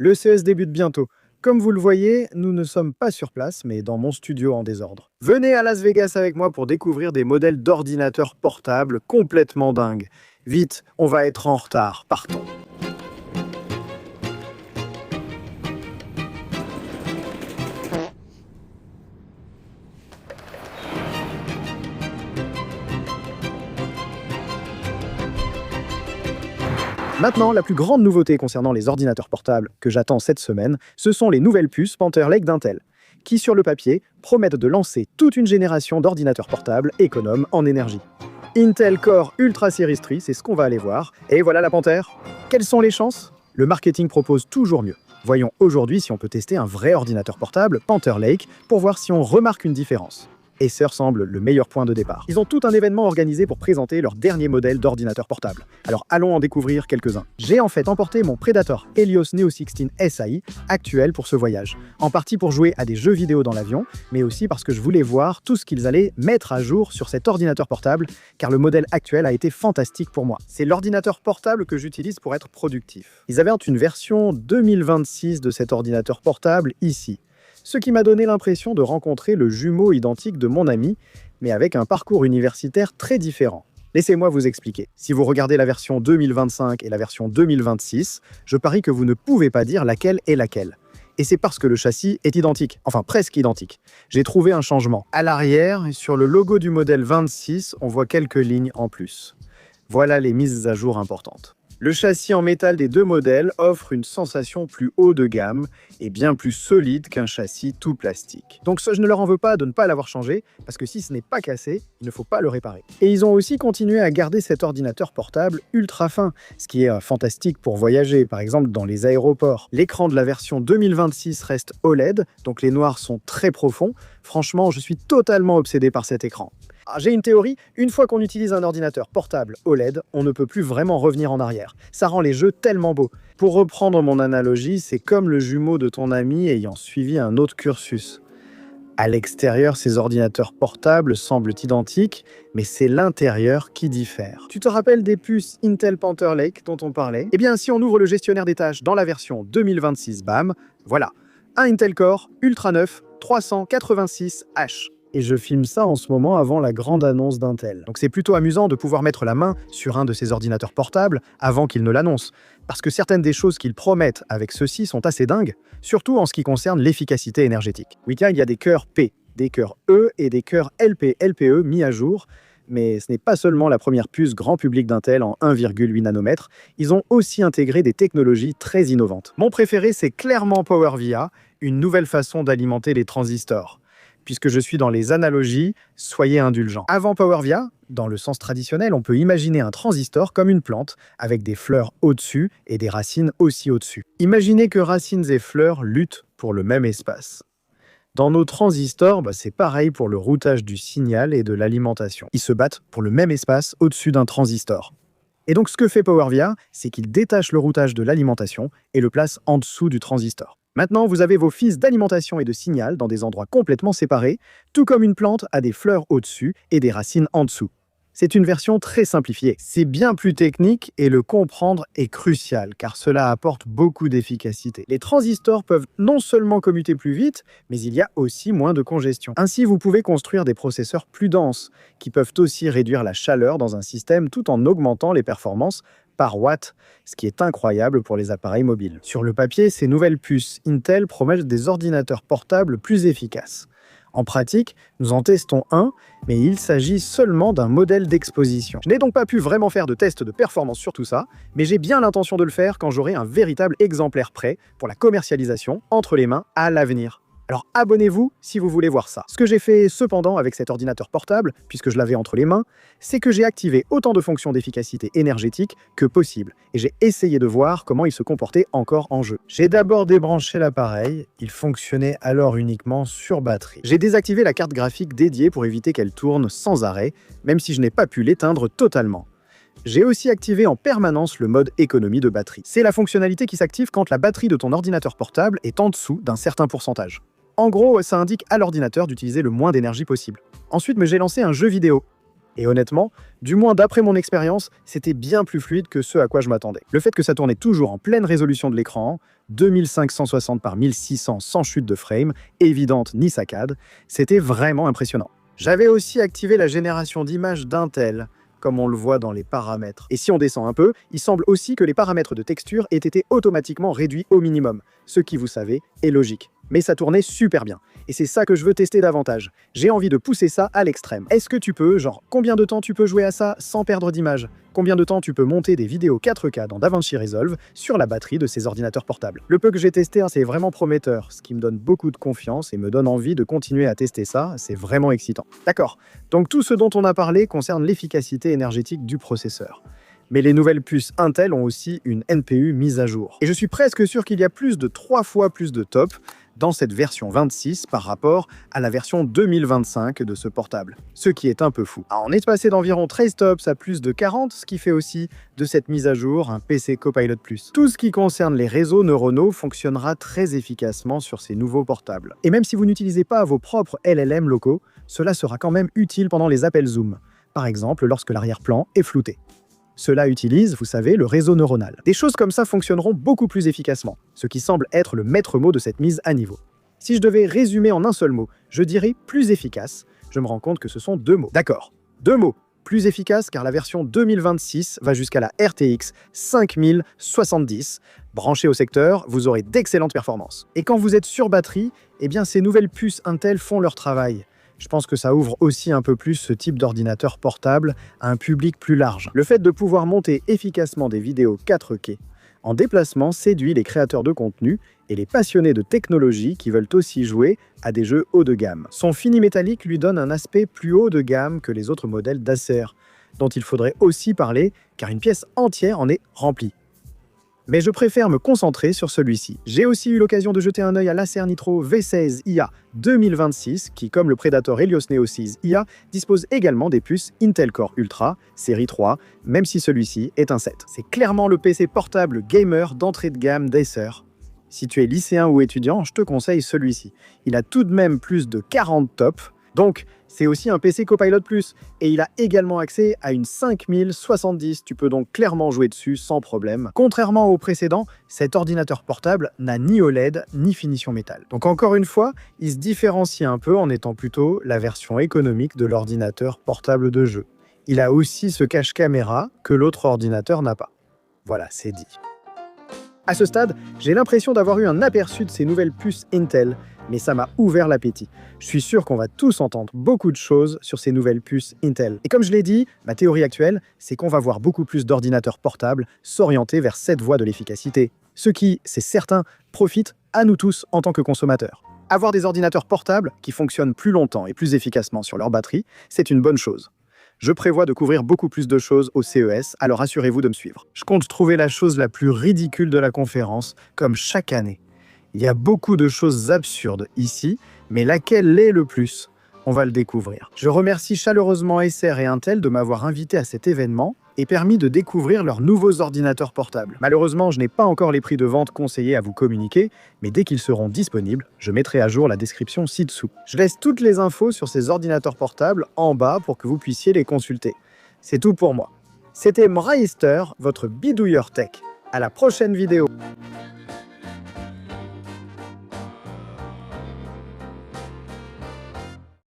Le CES débute bientôt. Comme vous le voyez, nous ne sommes pas sur place, mais dans mon studio en désordre. Venez à Las Vegas avec moi pour découvrir des modèles d'ordinateurs portables complètement dingues. Vite, on va être en retard, partons. Maintenant, la plus grande nouveauté concernant les ordinateurs portables que j'attends cette semaine, ce sont les nouvelles puces Panther Lake d'Intel, qui sur le papier promettent de lancer toute une génération d'ordinateurs portables économes en énergie. Intel Core Ultra Series 3, c'est ce qu'on va aller voir. Et voilà la Panther. Quelles sont les chances? Le marketing propose toujours mieux. Voyons aujourd'hui si on peut tester un vrai ordinateur portable, Panther Lake, pour voir si on remarque une différence. Et ce semble le meilleur point de départ. Ils ont tout un événement organisé pour présenter leur dernier modèle d'ordinateur portable. Alors allons en découvrir quelques-uns. J'ai en fait emporté mon Predator Helios Neo 16 SAI actuel pour ce voyage. En partie pour jouer à des jeux vidéo dans l'avion, mais aussi parce que je voulais voir tout ce qu'ils allaient mettre à jour sur cet ordinateur portable, car le modèle actuel a été fantastique pour moi. C'est l'ordinateur portable que j'utilise pour être productif. Ils avaient une version 2026 de cet ordinateur portable ici. Ce qui m'a donné l'impression de rencontrer le jumeau identique de mon ami, mais avec un parcours universitaire très différent. Laissez-moi vous expliquer. Si vous regardez la version 2025 et la version 2026, je parie que vous ne pouvez pas dire laquelle est laquelle. Et c'est parce que le châssis est identique, enfin presque identique. J'ai trouvé un changement. À l'arrière, sur le logo du modèle 26, on voit quelques lignes en plus. Voilà les mises à jour importantes. Le châssis en métal des deux modèles offre une sensation plus haut de gamme et bien plus solide qu'un châssis tout plastique. Donc je ne leur en veux pas de ne pas l'avoir changé, parce que si ce n'est pas cassé, il ne faut pas le réparer. Et ils ont aussi continué à garder cet ordinateur portable ultra fin, ce qui est fantastique pour voyager, par exemple dans les aéroports. L'écran de la version 2026 reste OLED, donc les noirs sont très profonds. Franchement, je suis totalement obsédé par cet écran. J'ai une théorie, une fois qu'on utilise un ordinateur portable OLED, on ne peut plus vraiment revenir en arrière. Ça rend les jeux tellement beaux. Pour reprendre mon analogie, c'est comme le jumeau de ton ami ayant suivi un autre cursus. À l'extérieur, ces ordinateurs portables semblent identiques, mais c'est l'intérieur qui diffère. Tu te rappelles des puces Intel Panther Lake dont on parlait? Eh bien, si on ouvre le gestionnaire des tâches dans la version 2026 BAM, voilà, un Intel Core Ultra 9 386H. Et je filme ça en ce moment avant la grande annonce d'Intel. Donc c'est plutôt amusant de pouvoir mettre la main sur un de ces ordinateurs portables avant qu'ils ne l'annoncent. Parce que certaines des choses qu'ils promettent avec ceux-ci sont assez dingues, surtout en ce qui concerne l'efficacité énergétique. Oui, tiens, il y a des cœurs P, des cœurs E et des cœurs LP-LPE mis à jour. Mais ce n'est pas seulement la première puce grand public d'Intel en 1,8 nanomètres, ils ont aussi intégré des technologies très innovantes. Mon préféré, c'est clairement PowerVia, une nouvelle façon d'alimenter les transistors. Puisque je suis dans les analogies, soyez indulgents. Avant PowerVia, dans le sens traditionnel, on peut imaginer un transistor comme une plante, avec des fleurs au-dessus et des racines aussi au-dessus. Imaginez que racines et fleurs luttent pour le même espace. Dans nos transistors, c'est pareil pour le routage du signal et de l'alimentation. Ils se battent pour le même espace au-dessus d'un transistor. Et donc ce que fait PowerVia, c'est qu'il détache le routage de l'alimentation et le place en dessous du transistor. Maintenant, vous avez vos fils d'alimentation et de signal dans des endroits complètement séparés, tout comme une plante a des fleurs au-dessus et des racines en dessous. C'est une version très simplifiée. C'est bien plus technique et le comprendre est crucial, car cela apporte beaucoup d'efficacité. Les transistors peuvent non seulement commuter plus vite, mais il y a aussi moins de congestion. Ainsi, vous pouvez construire des processeurs plus denses, qui peuvent aussi réduire la chaleur dans un système tout en augmentant les performances par watt, ce qui est incroyable pour les appareils mobiles. Sur le papier, ces nouvelles puces Intel promettent des ordinateurs portables plus efficaces. En pratique, nous en testons un, mais il s'agit seulement d'un modèle d'exposition. Je n'ai donc pas pu vraiment faire de test de performance sur tout ça, mais j'ai bien l'intention de le faire quand j'aurai un véritable exemplaire prêt pour la commercialisation entre les mains à l'avenir. Alors abonnez-vous si vous voulez voir ça. Ce que j'ai fait cependant avec cet ordinateur portable, puisque je l'avais entre les mains, c'est que j'ai activé autant de fonctions d'efficacité énergétique que possible, et j'ai essayé de voir comment il se comportait encore en jeu. J'ai d'abord débranché l'appareil, il fonctionnait alors uniquement sur batterie. J'ai désactivé la carte graphique dédiée pour éviter qu'elle tourne sans arrêt, même si je n'ai pas pu l'éteindre totalement. J'ai aussi activé en permanence le mode économie de batterie. C'est la fonctionnalité qui s'active quand la batterie de ton ordinateur portable est en dessous d'un certain pourcentage. En gros, ça indique à l'ordinateur d'utiliser le moins d'énergie possible. Ensuite, j'ai lancé un jeu vidéo. Et honnêtement, du moins d'après mon expérience, c'était bien plus fluide que ce à quoi je m'attendais. Le fait que ça tournait toujours en pleine résolution de l'écran, 2560 par 1600 sans chute de frame, évidente ni saccade, c'était vraiment impressionnant. J'avais aussi activé la génération d'images d'Intel, comme on le voit dans les paramètres. Et si on descend un peu, il semble aussi que les paramètres de texture aient été automatiquement réduits au minimum, ce qui, vous savez, est logique. Mais ça tournait super bien. Et c'est ça que je veux tester davantage. J'ai envie de pousser ça à l'extrême. Est-ce que tu peux, genre, combien de temps tu peux jouer à ça sans perdre d'image? Combien de temps tu peux monter des vidéos 4K dans DaVinci Resolve sur la batterie de ces ordinateurs portables? Le peu que j'ai testé, c'est vraiment prometteur, ce qui me donne beaucoup de confiance et me donne envie de continuer à tester ça, c'est vraiment excitant. D'accord, donc tout ce dont on a parlé concerne l'efficacité énergétique du processeur. Mais les nouvelles puces Intel ont aussi une NPU mise à jour. Et je suis presque sûr qu'il y a plus de 3 fois plus de top dans cette version 26 par rapport à la version 2025 de ce portable, ce qui est un peu fou. Alors, on est passé d'environ 13 tops à plus de 40, ce qui fait aussi de cette mise à jour un PC Copilot+. Tout ce qui concerne les réseaux neuronaux fonctionnera très efficacement sur ces nouveaux portables. Et même si vous n'utilisez pas vos propres LLM locaux, cela sera quand même utile pendant les appels Zoom, par exemple lorsque l'arrière-plan est flouté. Cela utilise, vous savez, le réseau neuronal. Des choses comme ça fonctionneront beaucoup plus efficacement, ce qui semble être le maître mot de cette mise à niveau. Si je devais résumer en un seul mot, je dirais plus efficace. Je me rends compte que ce sont 2 mots. D'accord, 2 mots. Plus efficace car la version 2026 va jusqu'à la RTX 5070. Branchez au secteur, vous aurez d'excellentes performances. Et quand vous êtes sur batterie, eh bien ces nouvelles puces Intel font leur travail. Je pense que ça ouvre aussi un peu plus ce type d'ordinateur portable à un public plus large. Le fait de pouvoir monter efficacement des vidéos 4K en déplacement séduit les créateurs de contenu et les passionnés de technologie qui veulent aussi jouer à des jeux haut de gamme. Son fini métallique lui donne un aspect plus haut de gamme que les autres modèles d'Acer, dont il faudrait aussi parler car une pièce entière en est remplie. Mais je préfère me concentrer sur celui-ci. J'ai aussi eu l'occasion de jeter un œil à l'Acer Nitro V16 IA 2026, qui, comme le Predator Helios Neo 6 IA, dispose également des puces Intel Core Ultra, série 3, même si celui-ci est un 7. C'est clairement le PC portable gamer d'entrée de gamme d'Acer. Si tu es lycéen ou étudiant, je te conseille celui-ci. Il a tout de même plus de 40 tops, donc c'est aussi un PC Copilot+, et il a également accès à une 5070, tu peux donc clairement jouer dessus sans problème. Contrairement au précédent, cet ordinateur portable n'a ni OLED ni finition métal. Donc encore une fois, il se différencie un peu en étant plutôt la version économique de l'ordinateur portable de jeu. Il a aussi ce cache caméra que l'autre ordinateur n'a pas. Voilà, c'est dit. À ce stade, j'ai l'impression d'avoir eu un aperçu de ces nouvelles puces Intel, mais ça m'a ouvert l'appétit. Je suis sûr qu'on va tous entendre beaucoup de choses sur ces nouvelles puces Intel. Et comme je l'ai dit, ma théorie actuelle, c'est qu'on va voir beaucoup plus d'ordinateurs portables s'orienter vers cette voie de l'efficacité. Ce qui, c'est certain, profite à nous tous en tant que consommateurs. Avoir des ordinateurs portables qui fonctionnent plus longtemps et plus efficacement sur leur batterie, c'est une bonne chose. Je prévois de couvrir beaucoup plus de choses au CES, alors assurez-vous de me suivre. Je compte trouver la chose la plus ridicule de la conférence, comme chaque année. Il y a beaucoup de choses absurdes ici, mais laquelle l'est le plus? On va le découvrir. Je remercie chaleureusement Acer et Intel de m'avoir invité à cet événement et permis de découvrir leurs nouveaux ordinateurs portables. Malheureusement, je n'ai pas encore les prix de vente conseillés à vous communiquer, mais dès qu'ils seront disponibles, je mettrai à jour la description ci-dessous. Je laisse toutes les infos sur ces ordinateurs portables en bas pour que vous puissiez les consulter. C'est tout pour moi. C'était Mraister, votre bidouilleur tech. À la prochaine vidéo.